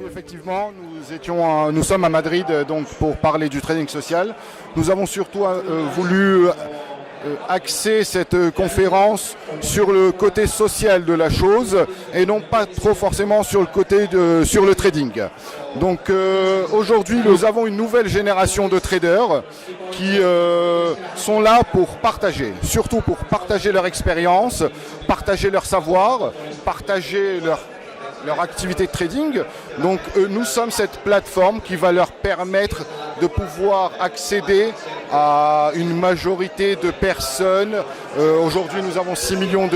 Effectivement, nous sommes à Madrid donc pour parler du trading social. Nous avons surtout voulu axer cette conférence sur le côté social de la chose et non pas trop forcément sur le trading. Donc aujourd'hui, nous avons une nouvelle génération de traders qui sont là pour partager, surtout pour partager leur expérience, partager leur savoir, partager leur activité de trading. Donc nous sommes cette plateforme qui va leur permettre de pouvoir accéder à une majorité de personnes. Aujourd'hui, nous avons 6 millions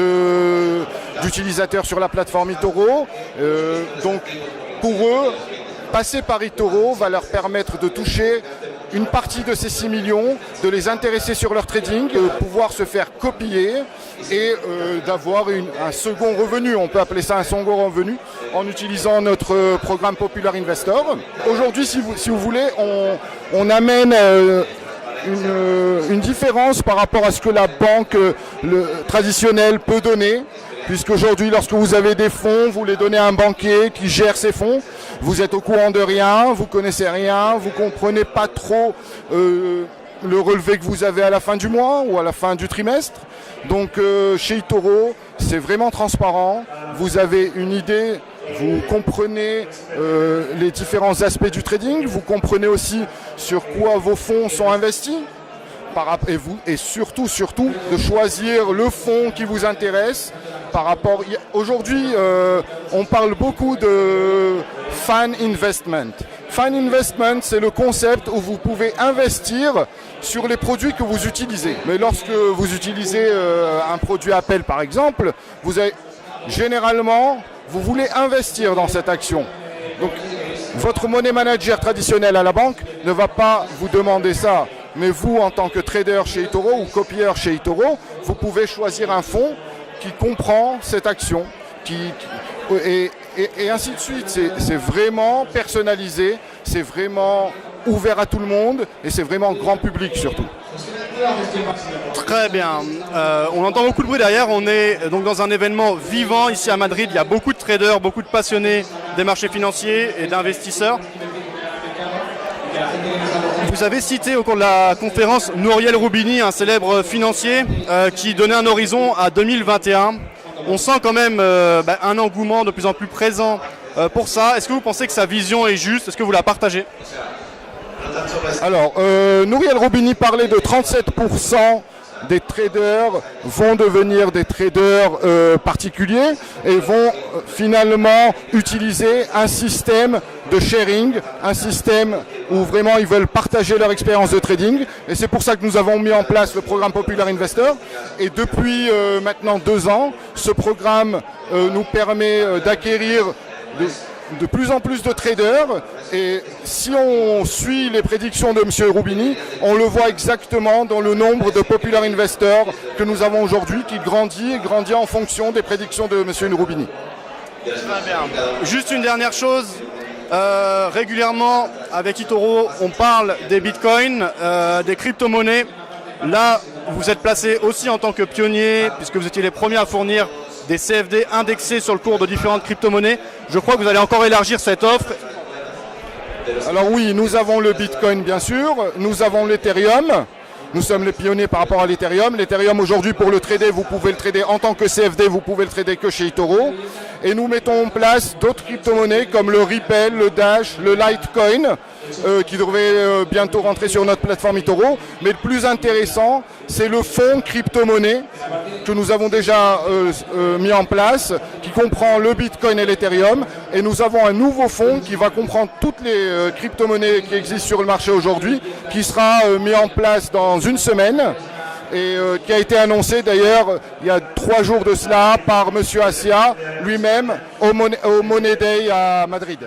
d'utilisateurs sur la plateforme eToro. Donc pour eux, passer par eToro va leur permettre de toucher une partie de ces 6 millions, de les intéresser sur leur trading, de pouvoir se faire copier et d'avoir un second revenu. On peut appeler ça un second revenu en utilisant notre programme Popular Investor. Aujourd'hui, si vous voulez, on amène une différence par rapport à ce que la banque traditionnelle peut donner. Puisqu'aujourd'hui, lorsque vous avez des fonds, vous les donnez à un banquier qui gère ces fonds. Vous êtes au courant de rien, vous connaissez rien, vous comprenez pas trop le relevé que vous avez à la fin du mois ou à la fin du trimestre. Donc chez eToro, c'est vraiment transparent. Vous avez une idée, vous comprenez les différents aspects du trading, vous comprenez aussi sur quoi vos fonds sont investis. Et surtout de choisir le fonds qui vous intéresse par rapport. Aujourd'hui, on parle beaucoup de fan investment. Fan investment, c'est le concept où vous pouvez investir sur les produits que vous utilisez. Mais lorsque vous utilisez un produit Apple, par exemple, généralement, vous voulez investir dans cette action. Donc, votre money manager traditionnel à la banque ne va pas vous demander ça. Mais vous, en tant que trader chez eToro ou copieur chez eToro, vous pouvez choisir un fonds qui comprend cette action. Et ainsi de suite. C'est vraiment personnalisé, c'est vraiment ouvert à tout le monde et c'est vraiment grand public surtout. Très bien. On entend beaucoup de bruit derrière. On est donc dans un événement vivant ici à Madrid. Il y a beaucoup de traders, beaucoup de passionnés des marchés financiers et d'investisseurs. Vous avez cité au cours de la conférence Nouriel Roubini, un célèbre financier qui donnait un horizon à 2021. On sent quand même un engouement de plus en plus présent pour ça. Est-ce que vous pensez que sa vision est juste? Est-ce que vous la partagez? Alors, Nouriel Roubini parlait de 37% des traders vont devenir des traders particuliers et vont finalement utiliser un système de sharing, un système où vraiment ils veulent partager leur expérience de trading. Et c'est pour ça que nous avons mis en place le programme Popular Investor. Et depuis maintenant 2 ans, ce programme nous permet d'acquérir de plus en plus de traders, et si on suit les prédictions de M. Roubini, on le voit exactement dans le nombre de Popular Investors que nous avons aujourd'hui, qui grandit en fonction des prédictions de M. Roubini. Très bien. Juste une dernière chose, régulièrement avec eToro, on parle des bitcoins, des crypto-monnaies. Là, vous êtes placé aussi en tant que pionnier, puisque vous étiez les premiers à fournir des CFD indexés sur le cours de différentes crypto-monnaies. Je crois que vous allez encore élargir cette offre. Alors oui, nous avons le Bitcoin bien sûr, nous avons l'Ethereum. Nous sommes les pionniers par rapport à l'Ethereum. L'Ethereum aujourd'hui pour le trader, vous pouvez le trader en tant que CFD, vous pouvez le trader que chez eToro. Et nous mettons en place d'autres crypto-monnaies comme le Ripple, le Dash, le Litecoin, qui devrait bientôt rentrer sur notre plateforme eToro. Mais le plus intéressant, c'est le fonds crypto-monnaie que nous avons déjà mis en place, qui comprend le Bitcoin et l'Ethereum. Et nous avons un nouveau fonds qui va comprendre toutes les crypto-monnaies qui existent sur le marché aujourd'hui, qui sera mis en place dans une semaine. Et qui a été annoncé d'ailleurs il y a 3 jours de cela par M. Assia lui-même au Money Day à Madrid.